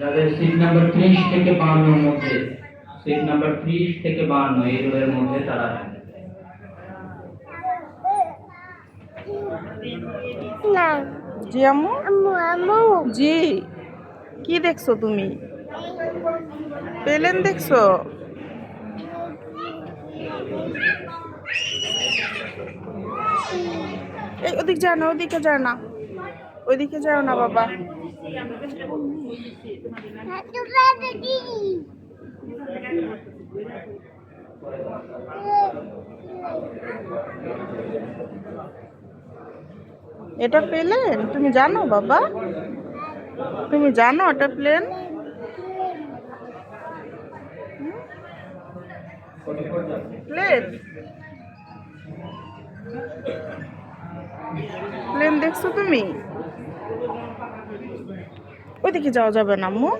যাদের seat number 30 থেকে 52 এর মধ্যে, সিট নাম্বার 30 থেকে 52 এই রোলের মধ্যে তারা। না জি আম্মু, আম্মু আম্মু জি কি দেখছো তুমি? প্লেন দেখছো? এই ওদিকে যাও না, ওদিকে যাও না, ওইদিকে যাও না বাবা। হাতু কাটে দি এটা প্লেন তুমি জানো বাবা? তুমি জানো এটা প্লেন? প্লেন প্লেন দেখছো তুমি? ওইদিকে যাওয়া যাবে না আম্মু।